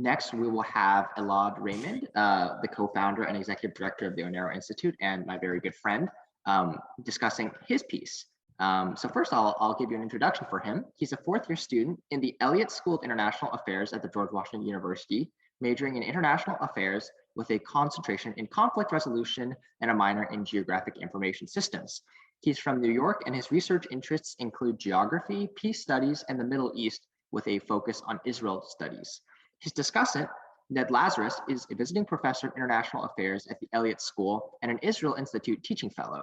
Next, we will have Elad Raymond, the co-founder and executive director of the Onero Institute and my very good friend, discussing his piece. So first, I'll give you an introduction for him. He's a fourth-year student in the Elliott School of International Affairs at the George Washington University, majoring in international affairs with a concentration in conflict resolution and a minor in geographic information systems. He's from New York, and his research interests include geography, peace studies, and the Middle East, with a focus on Israel studies. His discussant, Ned Lazarus, is a visiting professor of international affairs at the Elliott School and an Israel Institute teaching fellow.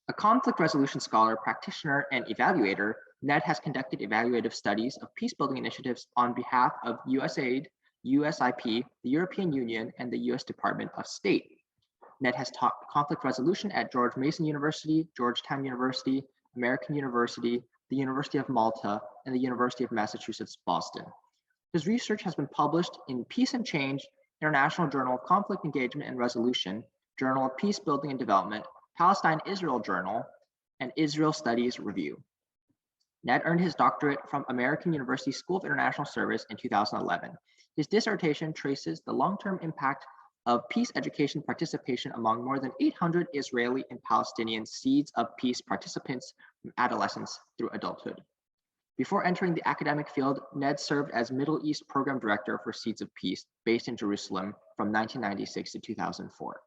A conflict resolution scholar, practitioner, and evaluator, Ned has conducted evaluative studies of peace-building initiatives on behalf of USAID, USIP, the European Union, and the US Department of State. Ned has taught conflict resolution at George Mason University, Georgetown University, American University, the University of Malta, and the University of Massachusetts, Boston. His research has been published in Peace and Change, International Journal of Conflict Engagement and Resolution, Journal of Peace Building and Development, Palestine-Israel Journal, and Israel Studies Review. Ned earned his doctorate from American University School of International Service in 2011. His dissertation traces the long-term impact of peace education participation among more than 800 Israeli and Palestinian Seeds of Peace participants from adolescence through adulthood. Before entering the academic field, Ned served as Middle East Program Director for Seeds of Peace, based in Jerusalem from 1996 to 2004.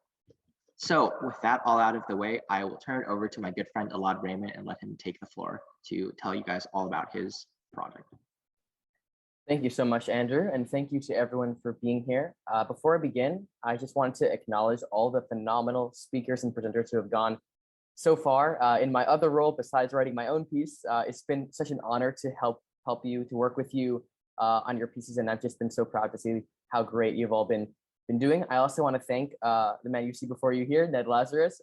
So with that all out of the way, I will turn it over to my good friend Elad Raymond and let him take the floor to tell you guys all about his project. Thank you so much, Andrew, and thank you to everyone for being here. Before I begin, I just want to acknowledge all the phenomenal speakers and presenters who have gone so far. In my other role, besides writing my own piece, it's been such an honor to help you, to work with you on your pieces, and I've just been so proud to see how great you've all been doing. I also want to thank the man you see before you here, Ned Lazarus.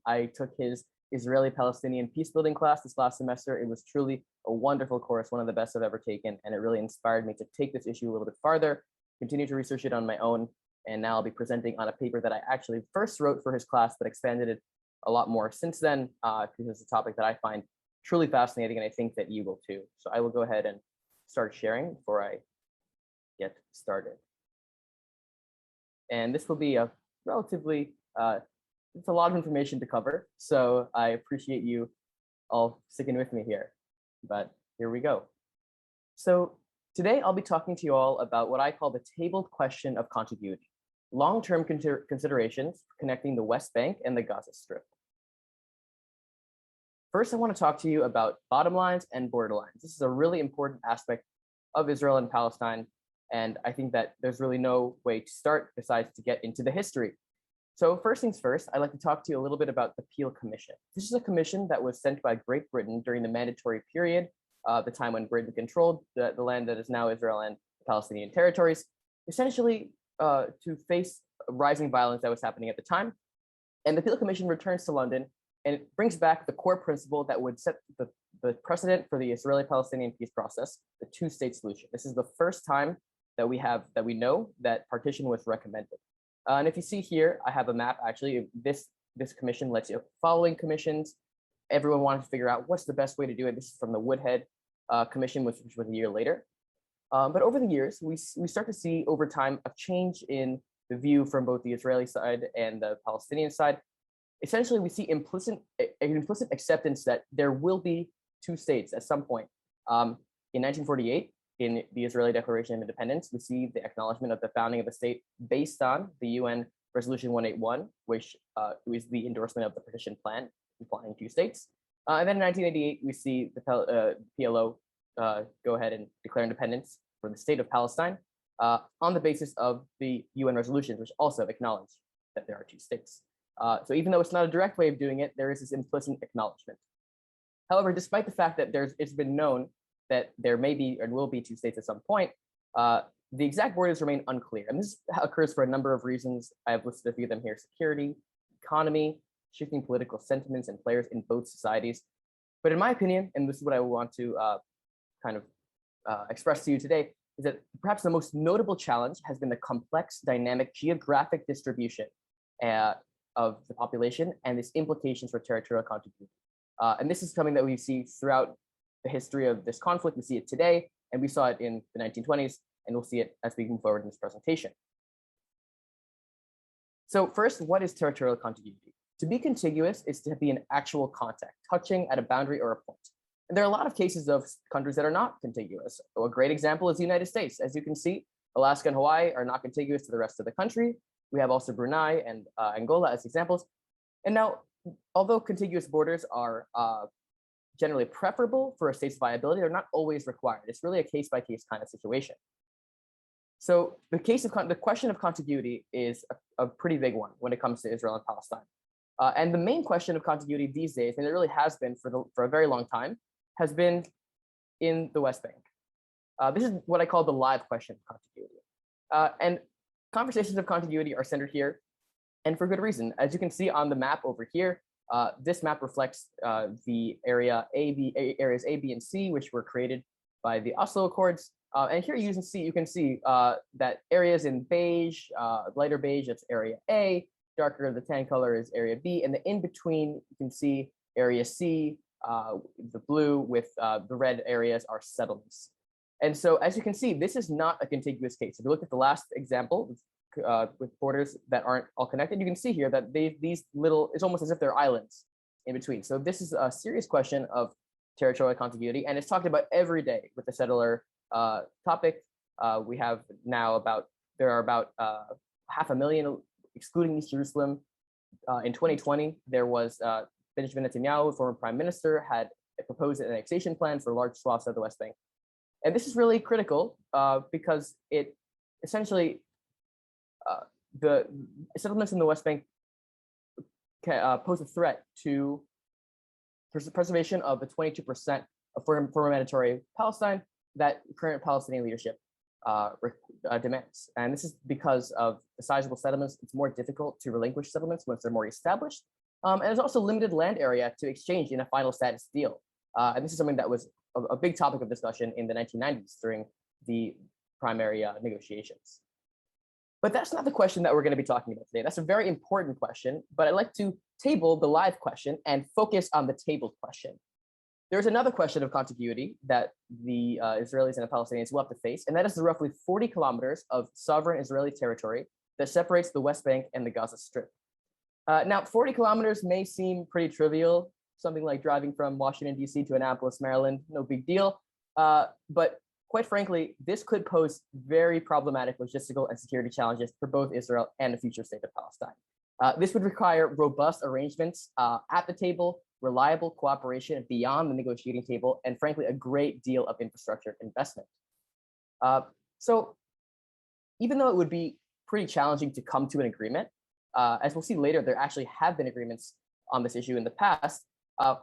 I took his Israeli-Palestinian peace building class this last semester. It was truly a wonderful course, one of the best I've ever taken, and it really inspired me to take this issue a little bit farther, continue to research it on my own, and now I'll be presenting on a paper that I actually first wrote for his class, but expanded it a lot more since then, because it's a topic that I find truly fascinating, and I think that you will too. So I will go ahead and start sharing before I get started. And this will be a relatively, it's a lot of information to cover, so I appreciate you all sticking with me here, but here we go. So today I'll be talking to you all about what I call the tabled question of contiguity, long-term considerations for connecting the West Bank and the Gaza Strip. First, I want to talk to you about bottom lines and borderlines. This is a really important aspect of Israel and Palestine, and I think that there's really no way to start besides to get into the history. So first things first, I'd like to talk to you a little bit about the Peel Commission. This is a commission that was sent by Great Britain during the mandatory period, the time when Britain controlled the land that is now Israel and Palestinian territories, essentially to face rising violence that was happening at the time. And the Peel Commission returns to London, and it brings back the core principle that would set the precedent for the Israeli-Palestinian peace process, the two-state solution. This is the first time that we know that partition was recommended. And if you see here, I have a map. Actually, this commission lets you following commissions. Everyone wanted to figure out what's the best way to do it. This is from the Woodhead Commission, which was a year later. But over the years, we start to see over time a change in the view from both the Israeli side and the Palestinian side. Essentially, we see an implicit acceptance that there will be two states at some point. In 1948, in the Israeli Declaration of Independence, we see the acknowledgement of the founding of the state based on the UN Resolution 181, which was the endorsement of the partition plan, implying two states. And then in 1988, we see the PLO go ahead and declare independence for the state of Palestine on the basis of the UN resolutions, which also acknowledge that there are two states. So even though it's not a direct way of doing it, there is this implicit acknowledgement. However, despite the fact that it's been known that there may be and will be two states at some point, the exact borders remain unclear. And this occurs for a number of reasons. I have listed a few of them here: security, economy, shifting political sentiments and players in both societies. But in my opinion, and this is what I want to express to you today, is that perhaps the most notable challenge has been the complex, dynamic, geographic distribution of the population and its implications for territorial contiguity. And this is something that we see throughout the history of this conflict. We see it today, and we saw it in the 1920s. and we'll see it as we move forward in this presentation. So first, what is territorial contiguity? To be contiguous is to be in actual contact, touching at a boundary or a point. And there are a lot of cases of countries that are not contiguous. So a great example is the United States. As you can see, Alaska and Hawaii are not contiguous to the rest of the country. We have also Brunei and Angola as examples. And now, although contiguous borders are generally preferable for a state's viability, they're not always required. It's really a case-by-case kind of situation. So the question of contiguity is a pretty big one when it comes to Israel and Palestine. And the main question of contiguity these days, and it really has been for a very long time, has been in the West Bank. This is what I call the live question of contiguity. And conversations of contiguity are centered here, and for good reason. As you can see on the map over here, this map reflects the areas A, B, and C, which were created by the Oslo Accords. And here you can see that areas in beige, lighter beige, that's area A, darker the tan color is area B, and the in-between, you can see area C, the blue with the red areas are settlements. And so as you can see, this is not a contiguous case. If you look at the last example with borders that aren't all connected, you can see here that these little, it's almost as if they're islands in between. So this is a serious question of territorial contiguity, and it's talked about every day with the settler topic. We have now there are about 500,000, excluding East Jerusalem. In 2020, there was Benjamin Netanyahu, former prime minister, had proposed an annexation plan for large swaths of the West Bank. And this is really critical because it essentially, the settlements in the West Bank pose a threat to preservation of the 22% of former mandatory Palestine that current Palestinian leadership demands. And this is because of the sizable settlements. It's more difficult to relinquish settlements once they're more established. And there's also limited land area to exchange in a final status deal. And this is something that was a big topic of discussion in the 1990s during the primary negotiations. But that's not the question that we're going to be talking about today. That's a very important question, but I'd like to table the live question and focus on the tabled question. There's another question of contiguity that the Israelis and the Palestinians will have to face, and that is the roughly 40 kilometers of sovereign Israeli territory that separates the West Bank and the Gaza Strip. Now, 40 kilometers may seem pretty trivial, something like driving from Washington, D.C. to Annapolis, Maryland, no big deal. But quite frankly, this could pose very problematic logistical and security challenges for both Israel and the future state of Palestine. This would require robust arrangements at the table, reliable cooperation beyond the negotiating table, and frankly, a great deal of infrastructure investment. So even though it would be pretty challenging to come to an agreement, as we'll see later, there actually have been agreements on this issue in the past.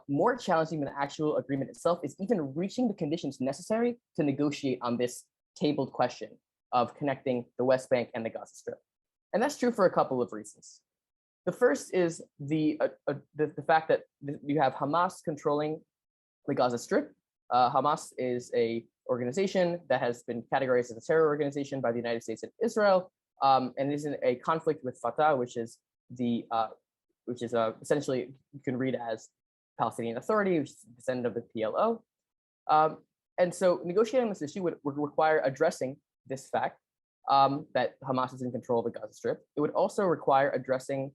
More challenging than the actual agreement itself is even reaching the conditions necessary to negotiate on this tabled question of connecting the West Bank and the Gaza Strip. And that's true for a couple of reasons. The first is the fact that you have Hamas controlling the Gaza Strip. Hamas is a organization that has been categorized as a terror organization by the United States and Israel, and is in a conflict with Fatah, which is essentially you can read as Palestinian Authority, which is a descendant of the PLO. And so negotiating this issue would require addressing this fact that Hamas is in control of the Gaza Strip. It would also require addressing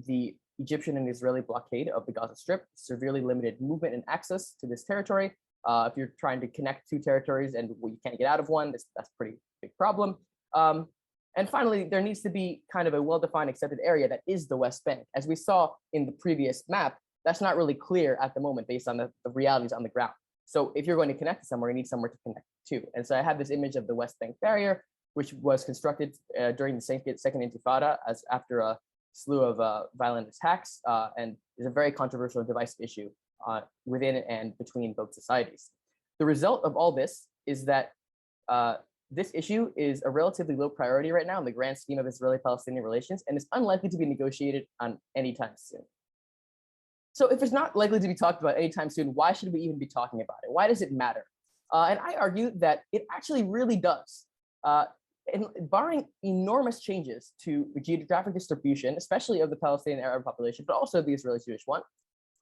the Egyptian and Israeli blockade of the Gaza Strip, severely limited movement and access to this territory. If you're trying to connect two territories and you can't get out of one, that's a pretty big problem. And finally, there needs to be kind of a well-defined accepted area that is the West Bank. As we saw in the previous map, that's not really clear at the moment based on the realities on the ground. So if you're going to connect to somewhere, you need somewhere to connect to. And so I have this image of the West Bank barrier, which was constructed during the Second Intifada as after a slew of violent attacks, and is a very controversial divisive issue within and between both societies. The result of all this is that this issue is a relatively low priority right now in the grand scheme of Israeli-Palestinian relations, and is unlikely to be negotiated on anytime soon. So if it's not likely to be talked about anytime soon, why should we even be talking about it? Why does it matter? And I argue that it actually really does. And barring enormous changes to the geographic distribution, especially of the Palestinian Arab population, but also the Israeli Jewish one,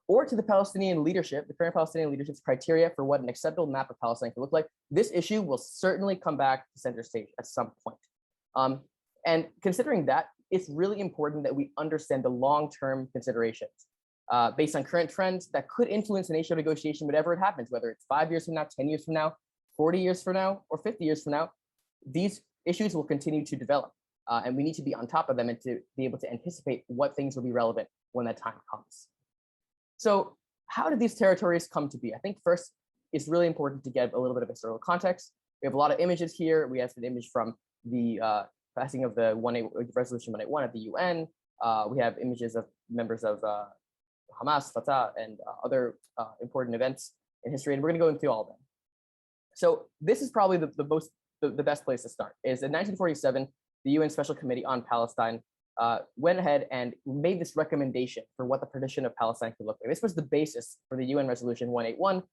or to the Palestinian leadership, the current Palestinian leadership's criteria for what an acceptable map of Palestine can look like, this issue will certainly come back to center stage at some point. And considering that, it's really important that we understand the long-term considerations based on current trends that could influence an Asia negotiation whenever it happens, whether it's 5 years from now, 10 years from now, 40 years from now, or 50 years from now. These issues will continue to develop, and we need to be on top of them and to be able to anticipate what things will be relevant when that time comes. So how did these territories come to be? I think first, it's really important to get a little bit of historical context. We have a lot of images here. We have an image from the passing of the Resolution 181 at the UN. We have images of members of Hamas, Fatah, and other important events in history, and we're going to go into all of them. So this is probably the best place to start. Is in 1947, the UN Special Committee on Palestine went ahead and made this recommendation for what the partition of Palestine could look like. This was the basis for the UN Resolution 181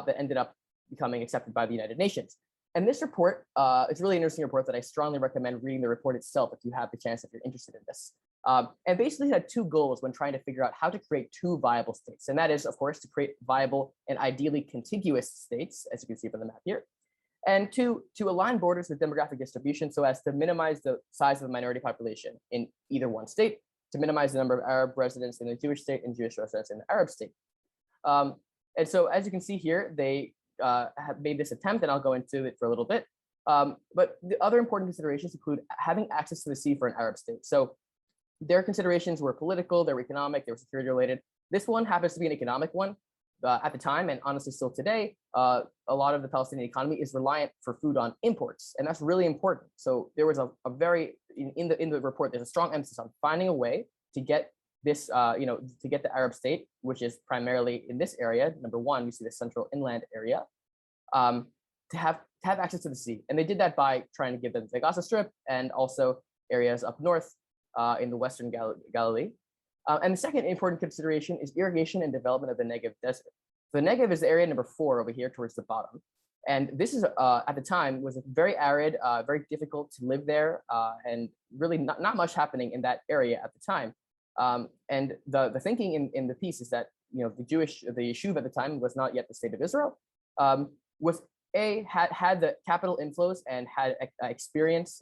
that ended up becoming accepted by the United Nations. And this report, it's a really interesting report that I strongly recommend reading the report itself if you have the chance, if you're interested in this. And basically had two goals when trying to figure out how to create two viable states. And that is, of course, to create viable and ideally contiguous states, as you can see from the map here, and to align borders with demographic distribution so as to minimize the size of the minority population in either one state, to minimize the number of Arab residents in the Jewish state and Jewish residents in the Arab state. And so as you can see here, they have made this attempt, and I'll go into it for a little bit. But the other important considerations include having access to the sea for an Arab state. So their considerations were political, they were economic, they were security related. This one happens to be an economic one. At the time, and honestly still today, a lot of the Palestinian economy is reliant for food on imports, and that's really important. So there was a very, in the report, there's a strong emphasis on finding a way to get this, to get the Arab state, which is primarily in this area. Number one, you see the central inland area, to have access to the sea, and they did that by trying to give them the Gaza Strip and also areas up north in the Western Galilee. And the second important consideration is irrigation and development of the Negev desert. So the Negev is area number 4 over here towards the bottom. And this is, at the time, was very arid, very difficult to live there, and really not much happening in that area at the time. And the thinking in the piece is that, the Yishuv at the time was not yet the state of Israel, had the capital inflows and had experience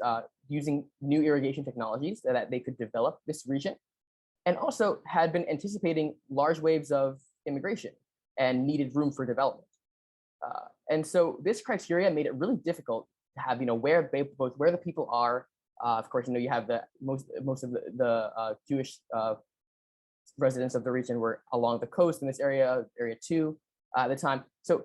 using new irrigation technologies so that they could develop this region, and also had been anticipating large waves of immigration and needed room for development. And so this criteria made it really difficult to have, where the people are. Of course, you have the most of the Jewish residents of the region were along the coast in this area 2 at the time. So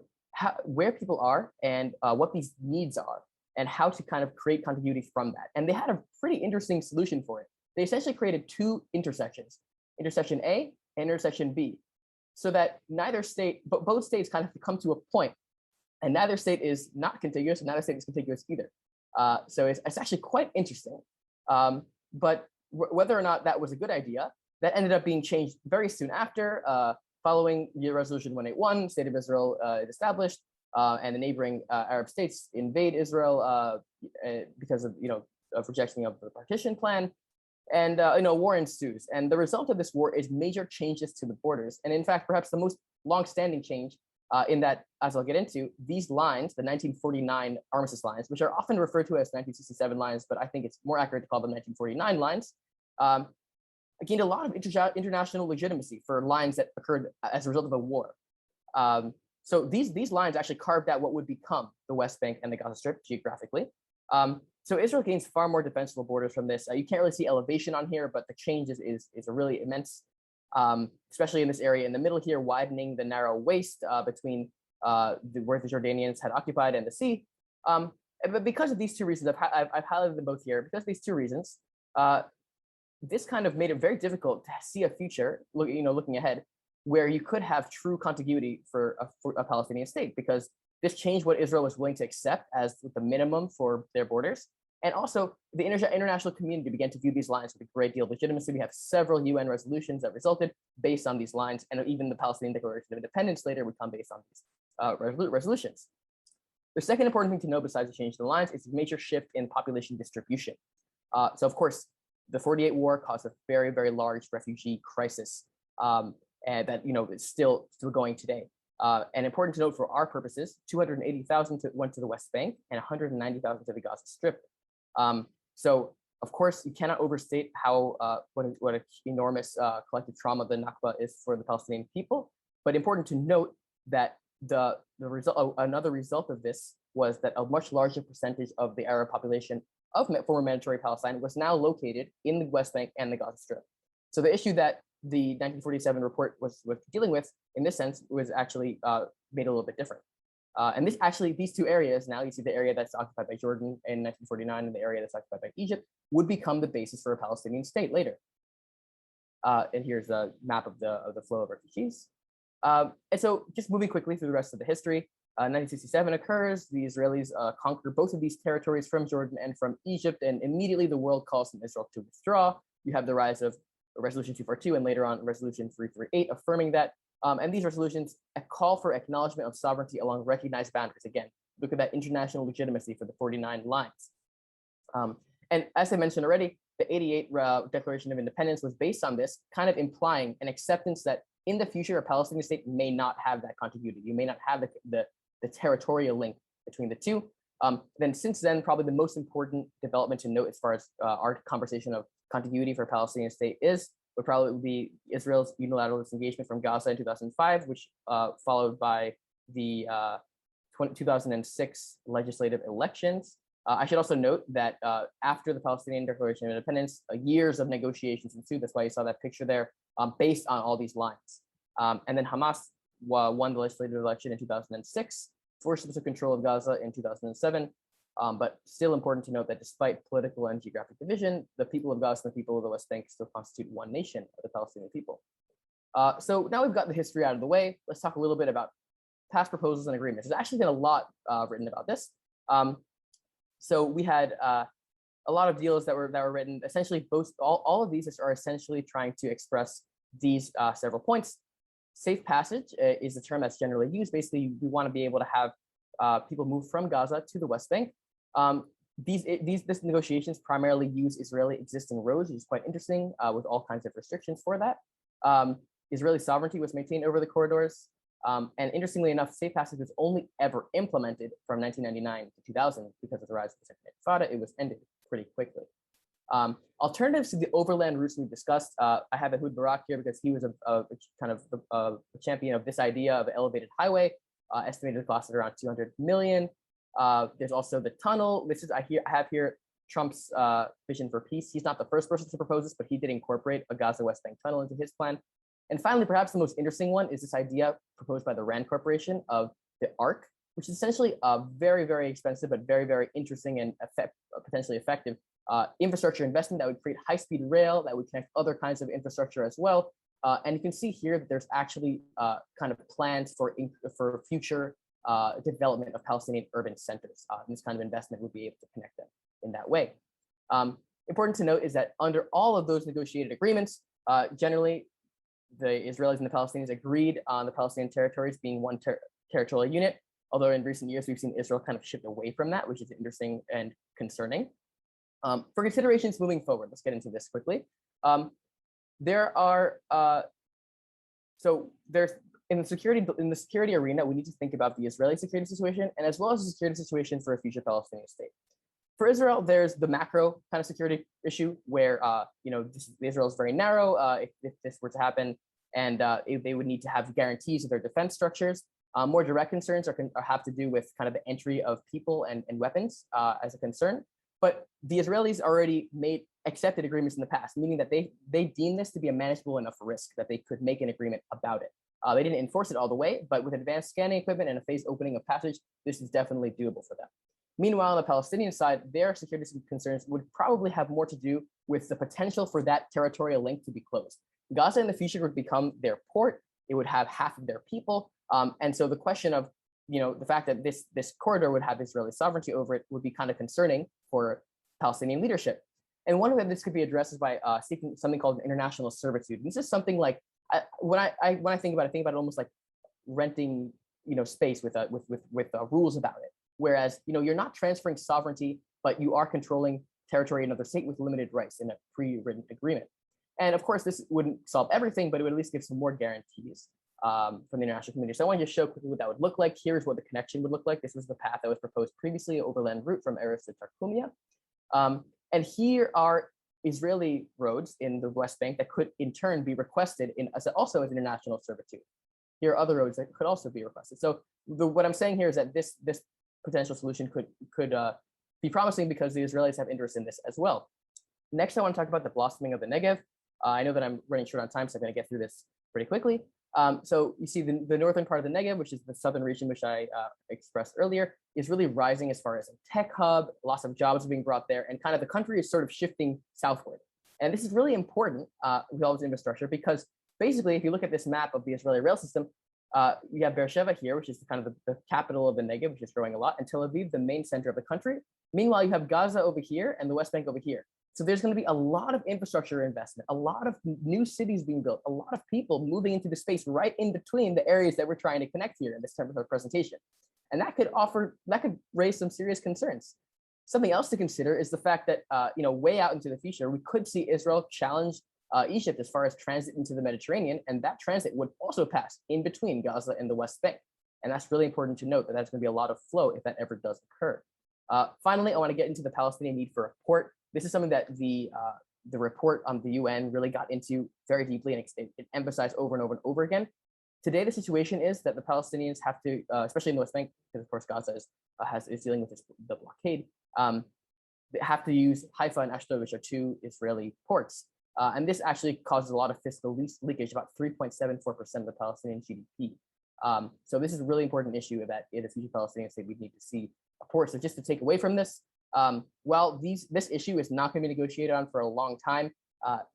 where people are and what these needs are and how to kind of create contiguity from that. And they had a pretty interesting solution for it. They essentially created 2 intersections, intersection A and intersection B, so that neither state, but both states kind of have to come to a point, and neither state is not contiguous, and neither state is contiguous either. So it's actually quite interesting. But whether or not that was a good idea, that ended up being changed very soon after, following the Resolution 181, State of Israel is established, and the neighboring Arab states invade Israel because of of rejection of the partition plan. And war ensues, and the result of this war is major changes to the borders. And in fact, perhaps the most long-standing change in that, as I'll get into, these lines, the 1949 armistice lines, which are often referred to as 1967 lines, but I think it's more accurate to call them 1949 lines, gained a lot of international legitimacy for lines that occurred as a result of a war. So these lines actually carved out what would become the West Bank and the Gaza Strip geographically. So Israel gains far more defensible borders from this. You can't really see elevation on here, but the change is a really immense, especially in this area in the middle here, widening the narrow waist between where the Jordanians had occupied and the sea. But because of these 2 reasons, I've highlighted them both here. Because of these 2 reasons, this kind of made it very difficult to see a future, looking ahead, where you could have true contiguity for a Palestinian state, because this changed what Israel was willing to accept as the minimum for their borders. And also, the international community began to view these lines with a great deal of legitimacy. We have several UN resolutions that resulted based on these lines, and even the Palestinian Declaration of Independence later would come based on these resolutions. The second important thing to know, besides the change in the lines, is a major shift in population distribution. So of course, the 48 war caused a very, very large refugee crisis. and that is still going today. And important to note for our purposes, 280,000 went to the West Bank and 190,000 to the Gaza Strip. So of course, you cannot overstate how what an enormous collective trauma the Nakba is for the Palestinian people. But important to note that the result, another result of this was that a much larger percentage of the Arab population of former mandatory Palestine was now located in the West Bank and the Gaza Strip. So the issue that the 1947 report was dealing with, in this sense, was actually made a little bit different. And these two areas, now you see the area that's occupied by Jordan in 1949 and the area that's occupied by Egypt, would become the basis for a Palestinian state later. And here's a map of the flow of refugees. And so just moving quickly through the rest of the history, 1967 occurs, the Israelis conquer both of these territories from Jordan and from Egypt, and immediately the world calls on Israel to withdraw. You have the rise of Resolution 242 and later on Resolution 338 affirming that. And these resolutions call for acknowledgement of sovereignty along recognized boundaries. Again, look at that international legitimacy for the 49 lines. And as I mentioned already, the 88 Declaration of Independence was based on this, kind of implying an acceptance that in the future, a Palestinian state may not have that contiguity. You may not have the territorial link between the two. Then since then, probably the most important development to note as far as our conversation of contiguity for a Palestinian state would probably be Israel's unilateral disengagement from Gaza in 2005, which followed by the 2006 legislative elections. I should also note that after the Palestinian Declaration of Independence, years of negotiations ensued. That's why you saw that picture there, based on all these lines. And then Hamas won the legislative election in 2006, forcibly took control of Gaza in 2007. But still important to note that despite political and geographic division, the people of Gaza and the people of the West Bank still constitute one nation of the Palestinian people. So now we've got the history out of the way. Let's talk a little bit about past proposals and agreements. There's actually been a lot written about this. So we had a lot of deals that were written. Essentially, all of these are essentially trying to express these several points. Safe passage is the term that's generally used. Basically, we want to be able to have people move from Gaza to the West Bank. These negotiations primarily use Israeli existing roads, which is quite interesting, with all kinds of restrictions for that. Israeli sovereignty was maintained over the corridors. And interestingly enough, safe passage was only ever implemented from 1999 to 2000 because of the rise of the Second Intifada. It was ended pretty quickly. Alternatives to the overland routes we discussed, I have Ehud Barak here because he was a champion of this idea of an elevated highway, estimated to cost around 200 million. There's also the tunnel. I have here Trump's vision for peace. He's not the first person to propose this, but he did incorporate a Gaza West Bank tunnel into his plan. And finally, perhaps the most interesting one is this idea proposed by the RAND Corporation of the ARC, which is essentially a very, very expensive, but very, very interesting and potentially effective infrastructure investment that would create high-speed rail, that would connect other kinds of infrastructure as well. And you can see here that there's actually kind of plans for future development of Palestinian urban centers. This kind of investment would be able to connect them in that way. Important to note is that under all of those negotiated agreements, generally, the Israelis and the Palestinians agreed on the Palestinian territories being one territorial unit, although in recent years we've seen Israel kind of shift away from that, which is interesting and concerning. For considerations moving forward, let's get into this quickly. There are there's in the security arena, we need to think about the Israeli security situation and as well as the security situation for a future Palestinian state. For Israel, there's the macro kind of security issue where Israel is very narrow. If this were to happen, and they would need to have guarantees of their defense structures. More direct concerns have to do with kind of the entry of people and weapons as a concern. But the Israelis already accepted agreements in the past, meaning that they deem this to be a manageable enough risk that they could make an agreement about it. They didn't enforce it all the way, but with advanced scanning equipment and a phased opening of passage, this is definitely doable for them. Meanwhile, on the Palestinian side, their security concerns would probably have more to do with the potential for that territorial link to be closed. Gaza in the future would become their port. It would have half of their people. And so the question of, the fact that this corridor would have Israeli sovereignty over it would be kind of concerning for Palestinian leadership. And one of them, this could be addressed is by seeking something called an international servitude. This is something like, when I think about it almost like renting, space with rules about it. Whereas, you're not transferring sovereignty, but you are controlling territory in another state with limited rights in a pre-written agreement. And of course, this wouldn't solve everything, but it would at least give some more guarantees from the international community. So I want to just show quickly what that would look like. Here's what the connection would look like. This was the path that was proposed previously, overland route from Erez to Tarkumia. And here are Israeli roads in the West Bank that could in turn be requested also as international servitude. Here are other roads that could also be requested. So what I'm saying here is that this potential solution could be promising because the Israelis have interest in this as well. Next, I want to talk about the blossoming of the Negev. I know that I'm running short on time, so I'm going to get through this pretty quickly. So you see the northern part of the Negev, which is the southern region, which I expressed earlier, is really rising as far as a tech hub. Lots of jobs are being brought there, and kind of the country is sort of shifting southward. And this is really important with all this infrastructure because basically, if you look at this map of the Israeli rail system, you have Beersheba here, which is kind of the capital of the Negev, which is growing a lot, and Tel Aviv, the main center of the country. Meanwhile, you have Gaza over here and the West Bank over here. So there's going to be a lot of infrastructure investment, a lot of new cities being built, a lot of people moving into the space right in between the areas that we're trying to connect here in this type of presentation. And that could raise some serious concerns. Something else to consider is the fact that, way out into the future, we could see Israel challenge Egypt as far as transit into the Mediterranean, and that transit would also pass in between Gaza and the West Bank. And that's really important to note that that's going to be a lot of flow if that ever does occur. Finally, I want to get into the Palestinian need for a port. This is something that the report on the UN really got into very deeply, and it emphasized over and over and over again. Today, the situation is that the Palestinians have to, especially in the West Bank, because of course Gaza is dealing with the blockade, they have to use Haifa and Ashdod, which are two Israeli ports. And this actually causes a lot of fiscal leakage, about 3.74% of the Palestinian GDP. So this is a really important issue that in the future Palestinian state, we need to see a port. So just to take away from this, while this issue is not going to be negotiated on for a long time,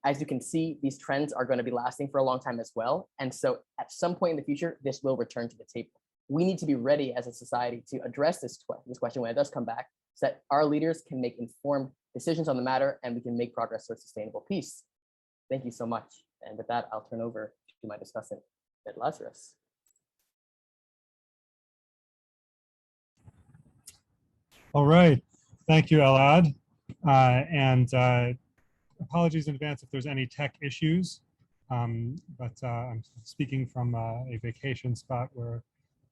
as you can see, these trends are going to be lasting for a long time as well. And so at some point in the future, this will return to the table. We need to be ready as a society to address this question when it does come back, so that our leaders can make informed decisions on the matter and we can make progress towards sustainable peace. Thank you so much. And with that, I'll turn over to my discussant, Ned Lazarus. All right. Thank you, Elad. And apologies in advance if there's any tech issues, but I'm speaking from a vacation spot where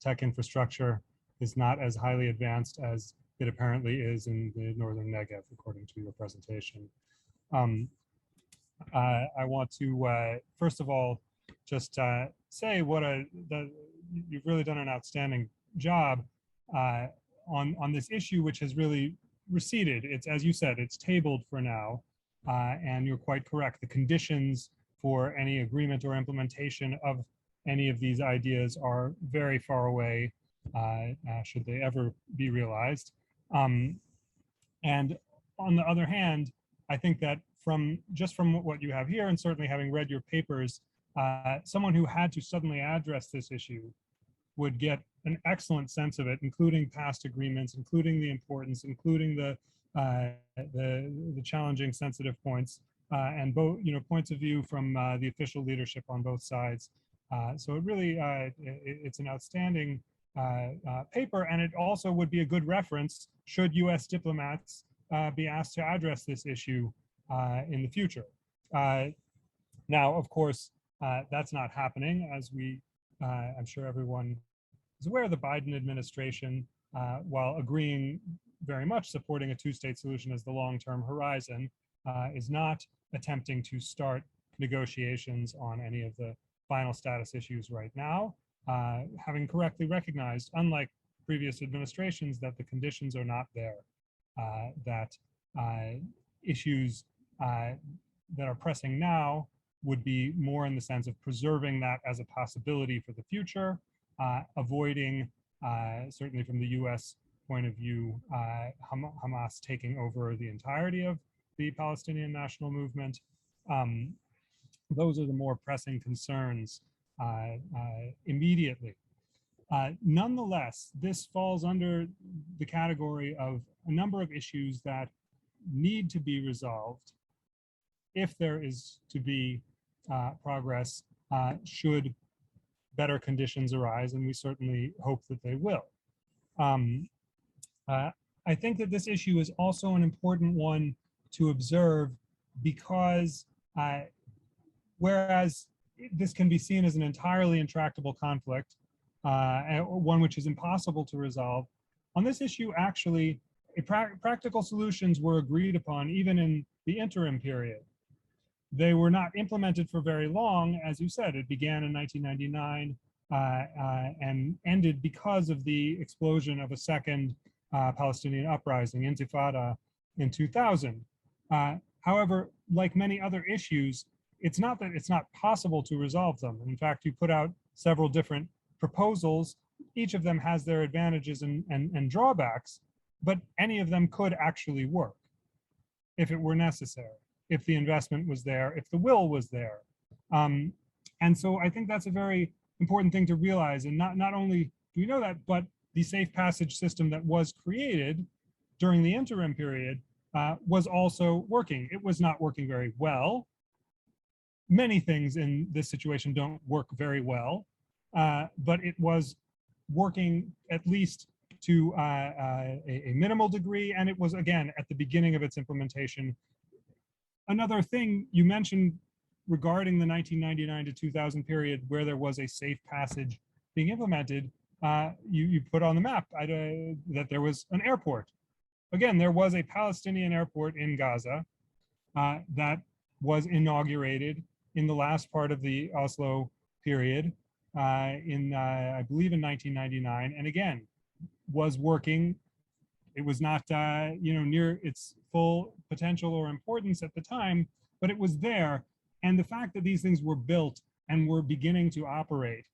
tech infrastructure is not as highly advanced as it apparently is in the northern Negev, according to your presentation. I want to, first of all, just say you've really done an outstanding job on this issue, which has really receded. It's, as you said, it's tabled for now, and you're quite correct. The conditions for any agreement or implementation of any of these ideas are very far away, should they ever be realized. And on the other hand, I think that from what you have here, and certainly having read your papers, someone who had to suddenly address this issue would get an excellent sense of it, including past agreements, including the importance, including the challenging, sensitive points, and both points of view from the official leadership on both sides. So it really it's an outstanding paper, and it also would be a good reference should U.S. diplomats be asked to address this issue in the future. Now, of course, that's not happening, as I'm sure everyone is aware. The Biden administration, while agreeing very much supporting a two-state solution as the long-term horizon, is not attempting to start negotiations on any of the final status issues right now, having correctly recognized, unlike previous administrations, that the conditions are not there, that issues that are pressing now would be more in the sense of preserving that as a possibility for the future, avoiding, certainly from the US point of view, Hamas taking over the entirety of the Palestinian national movement. Those are the more pressing concerns immediately. Nonetheless, this falls under the category of a number of issues that need to be resolved if there is to be progress, should better conditions arise, and we certainly hope that they will. I think that this issue is also an important one to observe because whereas this can be seen as an entirely intractable conflict, one which is impossible to resolve. On this issue, actually, practical solutions were agreed upon even in the interim period. They were not implemented for very long. As you said, it began in 1999 and ended because of the explosion of a second Palestinian uprising, Intifada, in 2000. However, like many other issues, it's not that it's not possible to resolve them. In fact, you put out several different proposals. Each of them has their advantages and drawbacks, but any of them could actually work if it were necessary, if the investment was there, if the will was there. And so I think that's a very important thing to realize. And not only do we know that, but the safe passage system that was created during the interim period was also working. It was not working very well. Many things in this situation don't work very well, but it was working at least to a minimal degree, and it was, again, at the beginning of its implementation. Another thing you mentioned regarding the 1999 to 2000 period where there was a safe passage being implemented, you put on the map that there was an airport. Again, there was a Palestinian airport in Gaza that was inaugurated in the last part of the Oslo period I believe in 1999, and again, was working. It was not near its full potential or importance at the time, but it was there. And the fact that these things were built and were beginning to operate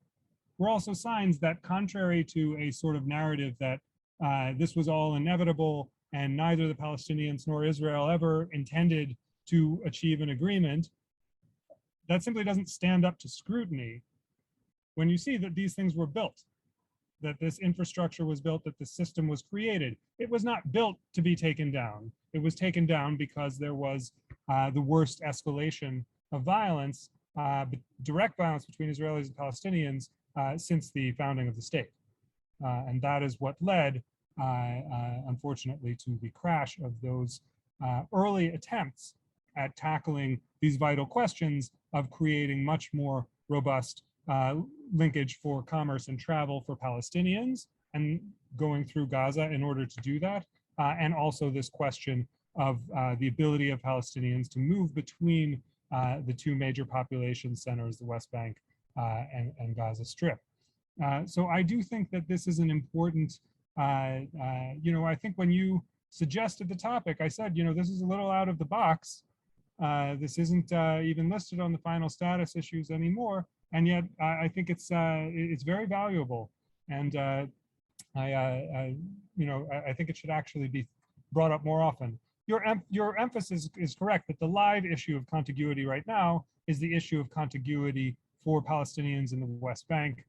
were also signs that, contrary to a sort of narrative that this was all inevitable and neither the Palestinians nor Israel ever intended to achieve an agreement, that simply doesn't stand up to scrutiny when you see that these things were built, that this infrastructure was built, that the system was created. It was not built to be taken down. It was taken down because there was the worst escalation of violence, direct violence between Israelis and Palestinians since the founding of the state. And that is what led, unfortunately, to the crash of those early attempts at tackling these vital questions of creating much more robust linkage for commerce and travel for Palestinians and going through Gaza in order to do that. And also this question of the ability of Palestinians to move between the two major population centers, the West Bank and Gaza Strip. So I do think that this is an important, I think when you suggested the topic, I said, this is a little out of the box. This isn't even listed on the final status issues anymore, and yet I think it's very valuable, and I think it should actually be brought up more often. Your emphasis is correct that the live issue of contiguity right now is the issue of contiguity for Palestinians in the West Bank,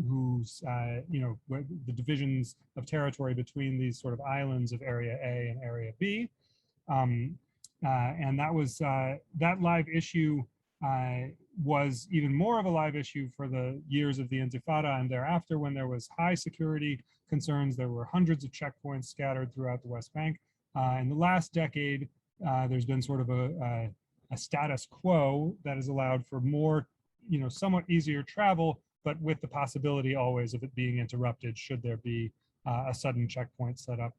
whose the divisions of territory between these sort of islands of Area A and Area B. And that was that live issue was even more of a live issue for the years of the Intifada and thereafter, when there was high security concerns. There were hundreds of checkpoints scattered throughout the West Bank. In the last decade, there's been sort of a status quo that has allowed for more, somewhat easier travel, but with the possibility always of it being interrupted should there be a sudden checkpoint set up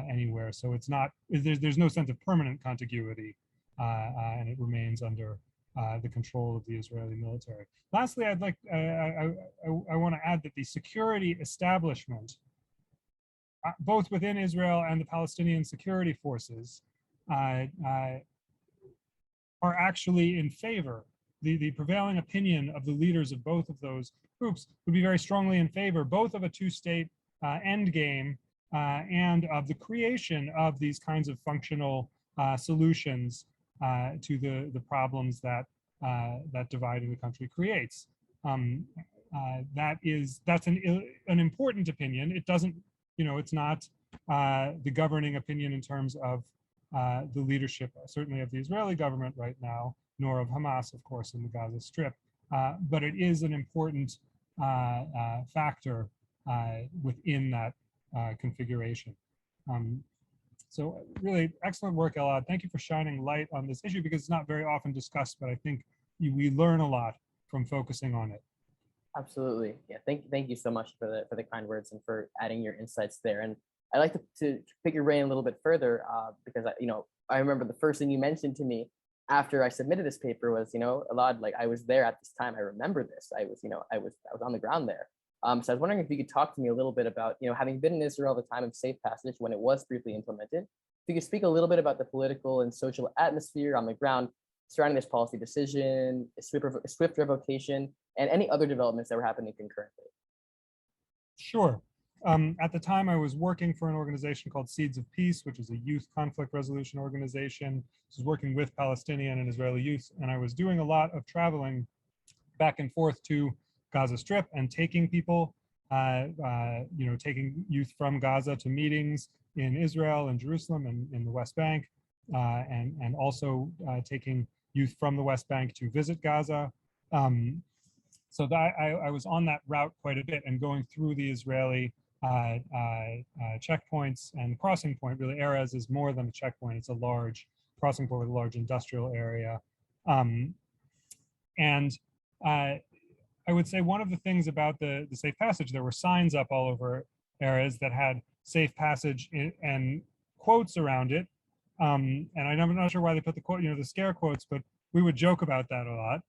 anywhere. So it's not, there's no sense of permanent contiguity, and it remains under the control of the Israeli military. Lastly, I'd like, I want to add that the security establishment, both within Israel and the Palestinian security forces, are actually in favor. The prevailing opinion of the leaders of both of those groups would be very strongly in favor, both of a two-state endgame and of the creation of these kinds of functional solutions to the problems that that dividing the country creates. That's an important opinion. It doesn't, it's not the governing opinion in terms of the leadership, certainly of the Israeli government right now, nor of Hamas, of course, in the Gaza Strip. But it is an important factor within that configuration. So really excellent work, Elad. Thank you for shining light on this issue because it's not very often discussed, but I think we learn a lot from focusing on it. Absolutely. Yeah. Thank you so much for the kind words and for adding your insights there. And I'd like to pick your brain a little bit further because I remember the first thing you mentioned to me after I submitted this paper was, Elad, like I was there at this time. I remember this. I was on the ground there. So I was wondering if you could talk to me a little bit about, having been in Israel at the time of safe passage when it was briefly implemented, if you could speak a little bit about the political and social atmosphere on the ground surrounding this policy decision, swift revocation, and any other developments that were happening concurrently. Sure. At the time, I was working for an organization called Seeds of Peace, which is a youth conflict resolution organization. I was working with Palestinian and Israeli youth, and I was doing a lot of traveling back and forth to Gaza Strip and taking people, taking youth from Gaza to meetings in Israel and Jerusalem and in the West Bank, and also taking youth from the West Bank to visit Gaza. So that I was on that route quite a bit and going through the Israeli checkpoints and crossing point. Really, Erez is more than a checkpoint. It's a large crossing point with a large industrial area. I would say one of the things about the safe passage, there were signs up all over Erez that had safe passage and quotes around it. And I'm not sure why they put the quote, the scare quotes, but we would joke about that a lot,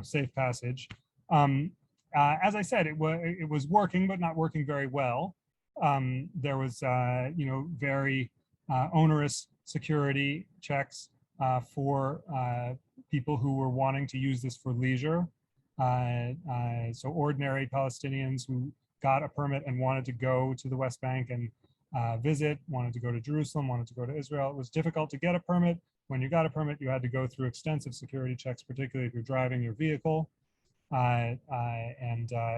safe passage. As I said, it was working, but not working very well. There was, very onerous security checks for people who were wanting to use this for leisure. So ordinary Palestinians who got a permit and wanted to go to the West Bank and visit, wanted to go to Jerusalem, wanted to go to Israel. It was difficult to get a permit. When you got a permit, you had to go through extensive security checks, particularly if you're driving your vehicle,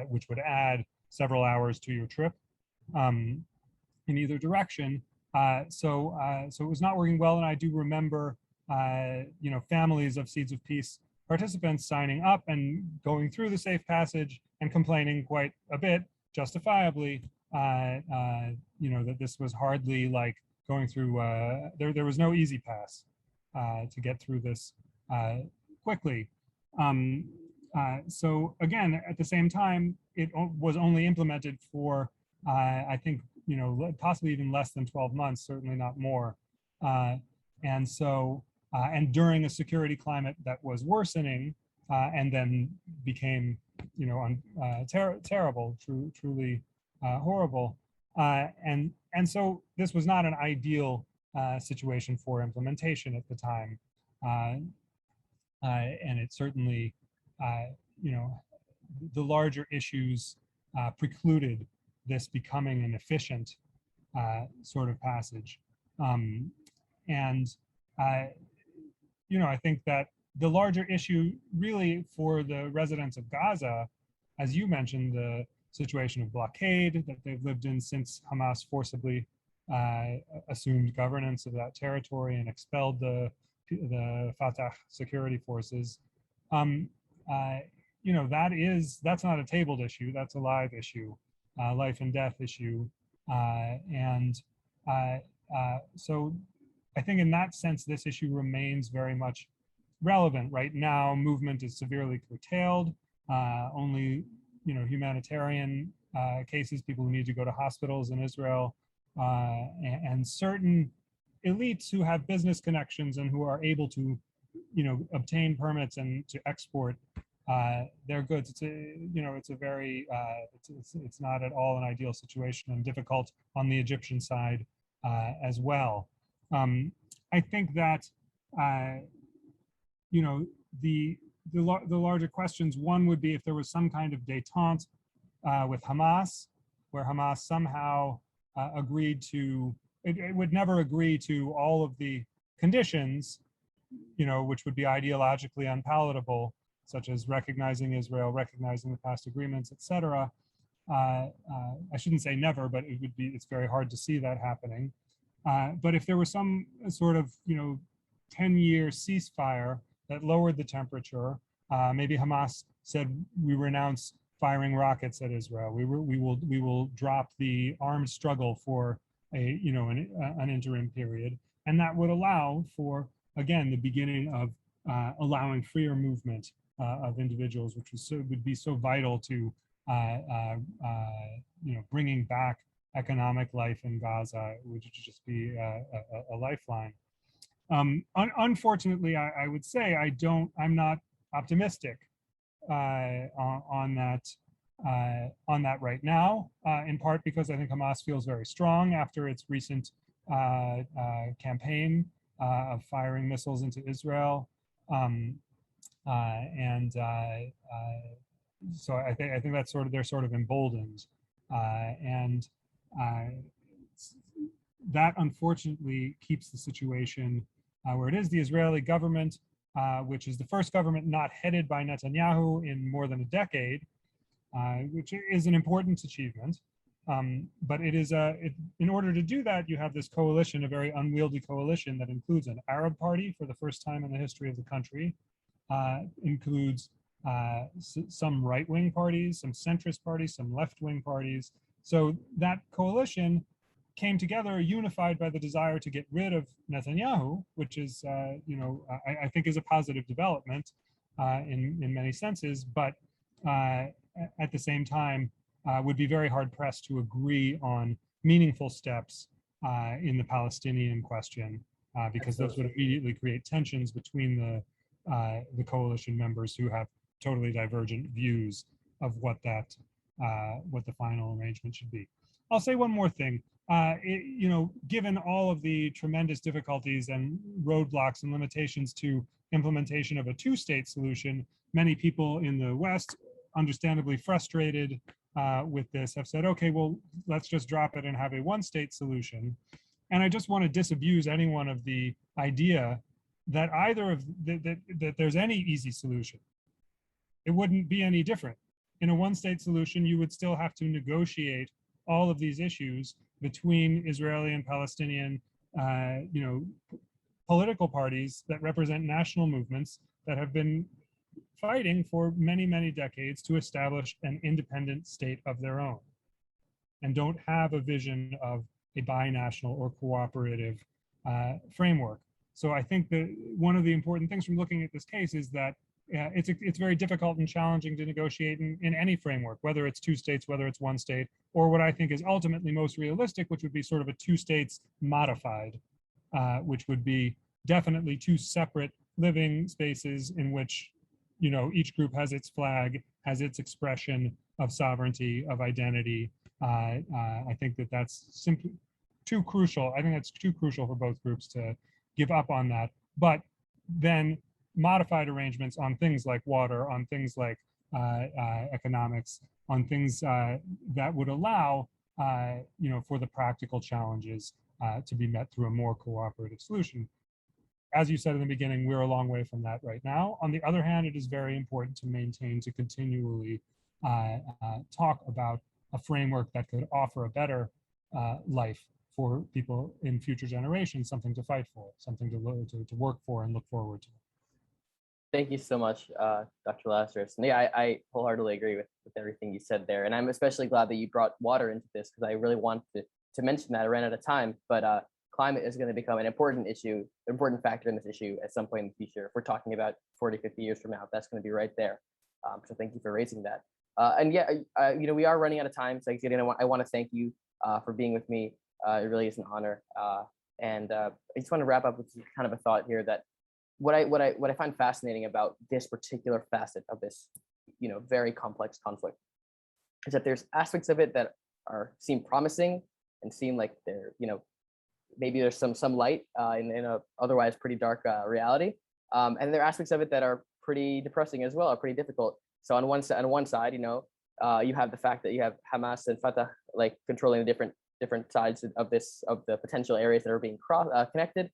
which would add several hours to your trip in either direction. So it was not working well, and I do remember, families of Seeds of Peace participants signing up and going through the safe passage and complaining quite a bit, justifiably, that this was hardly like going through. There was no easy pass to get through this quickly. So again, at the same time, it was only implemented for, I think, possibly even less than 12 months, certainly not more. And during a security climate that was worsening and then became, terrible, truly horrible. And so this was not an ideal situation for implementation at the time. And it certainly, the larger issues precluded this becoming an efficient sort of passage. I think that the larger issue really for the residents of Gaza, as you mentioned, the situation of blockade that they've lived in since Hamas forcibly assumed governance of that territory and expelled the Fatah security forces. That's not a tabled issue. That's a live issue, life and death issue. So I think in that sense, this issue remains very much relevant. Right now, movement is severely curtailed. Only, humanitarian cases, people who need to go to hospitals in Israel, and certain elites who have business connections and who are able to, obtain permits and to export their goods. It's not at all an ideal situation and difficult on the Egyptian side as well. I think that the larger questions. One would be if there was some kind of détente with Hamas, where Hamas somehow agreed to. It would never agree to all of the conditions, which would be ideologically unpalatable, such as recognizing Israel, recognizing the past agreements, etc. I shouldn't say never, but it's very hard to see that happening. But if there was some sort of 10-year ceasefire that lowered the temperature, maybe Hamas said we renounce firing rockets at Israel. We will drop the armed struggle for an interim period, and that would allow for, again, the beginning of allowing freer movement of individuals, which would be so vital to bringing back economic life in Gaza, which would just be a lifeline. Unfortunately, I would say I'm not optimistic on that right now, in part because I think Hamas feels very strong after its recent campaign of firing missiles into Israel, so I think that's they're sort of emboldened, and that unfortunately keeps the situation where it is. The Israeli government, which is the first government not headed by Netanyahu in more than a decade, which is an important achievement. But it is in order to do that, you have this coalition, a very unwieldy coalition that includes an Arab party for the first time in the history of the country, includes some right-wing parties, some centrist parties, some left-wing parties. So that coalition came together unified by the desire to get rid of Netanyahu, which is, I think is a positive development in many senses, but at the same time would be very hard pressed to agree on meaningful steps in the Palestinian question, because those would immediately create tensions between the coalition members who have totally divergent views of what the final arrangement should be. I'll say one more thing. Given all of the tremendous difficulties and roadblocks and limitations to implementation of a two-state solution, many people in the West, understandably frustrated with this, have said, okay, well, let's just drop it and have a one-state solution. And I just want to disabuse anyone of the idea that that there's any easy solution. It wouldn't be any different. In a one-state solution, you would still have to negotiate all of these issues between Israeli and Palestinian, political parties that represent national movements that have been fighting for many, many decades to establish an independent state of their own, and don't have a vision of a binational or cooperative framework. So I think that one of the important things from looking at this case is that it's very difficult and challenging to negotiate in any framework, whether it's two states, whether it's one state, or what I think is ultimately most realistic, which would be sort of a two states modified, which would be definitely two separate living spaces in which, each group has its flag, has its expression of sovereignty, of identity. I think that's simply too crucial. I think that's too crucial for both groups to give up on that. But then modified arrangements on things like water, on things like economics, on things that would allow, for the practical challenges to be met through a more cooperative solution. As you said in the beginning, we're a long way from that right now. On the other hand, it is very important to continually talk about a framework that could offer a better life for people in future generations, something to fight for, something to work for and look forward to. Thank you so much, Dr. Lazarus. And yeah, I wholeheartedly agree with everything you said there. And I'm especially glad that you brought water into this, because I really wanted to mention that. I ran out of time, but climate is going to become an important issue, important factor in this issue at some point in the future. If we're talking about 40, 50 years from now, that's going to be right there. So thank you for raising that. And yeah, we are running out of time. So I want to thank you for being with me. It really is an honor. And I just want to wrap up with kind of a thought here that what I find fascinating about this particular facet of this, very complex conflict is that there's aspects of it that seem promising and seem like they're, maybe there's some light in a otherwise pretty dark reality. And there are aspects of it that are pretty depressing as well, are pretty difficult. So on one side, you have the fact that you have Hamas and Fatah like controlling the different sides of the potential areas that are being connected.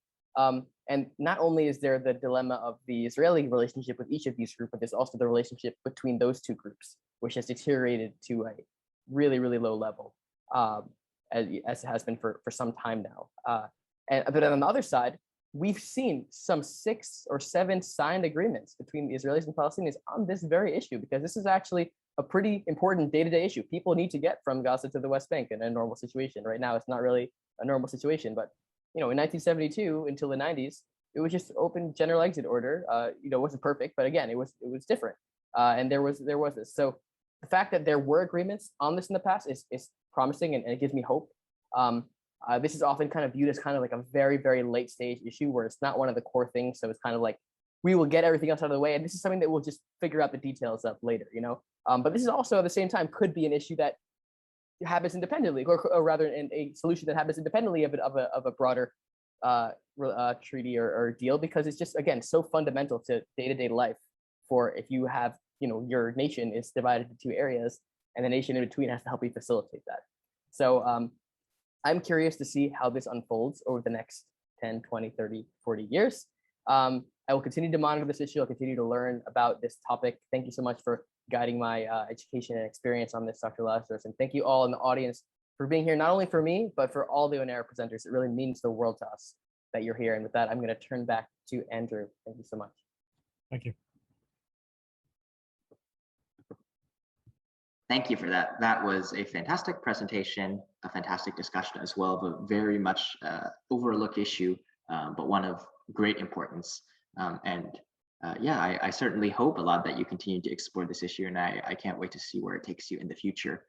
And not only is there the dilemma of the Israeli relationship with each of these groups, but there's also the relationship between those two groups, which has deteriorated to a really, really low level, as it has been for some time now. But on the other side, we've seen some 6 or 7 signed agreements between the Israelis and Palestinians on this very issue, because this is actually a pretty important day-to-day issue. People need to get from Gaza to the West Bank in a normal situation. Right now, it's not really a normal situation, but in 1972 until the 90s, it was just open general exit order. It wasn't perfect, but again, it was different, and there was this. So the fact that there were agreements on this in the past is promising, and it gives me hope. This is often kind of viewed as kind of like a very, very late stage issue where it's not one of the core things. So it's kind of like, we will get everything else out of the way, and this is something that we'll just figure out the details of later, But this is also at the same time could be an issue that happens independently, or rather, a solution that happens independently of a broader treaty or deal, because it's just, again, so fundamental to day-to-day life. For if you have, your nation is divided into two areas, and the nation in between has to help you facilitate that. So I'm curious to see how this unfolds over the next 10, 20, 30, 40 years. I will continue to monitor this issue. I'll continue to learn about this topic. Thank you so much for guiding my education and experience on this, Dr. Lazarus. And thank you all in the audience for being here, not only for me, but for all the Onero presenters. It really means the world to us that you're here. And with that, I'm going to turn back to Andrew. Thank you so much. Thank you. Thank you for that. That was a fantastic presentation, a fantastic discussion as well, of a very much overlooked issue, but one of great importance. I certainly hope, Elad, that you continue to explore this issue, and I can't wait to see where it takes you in the future.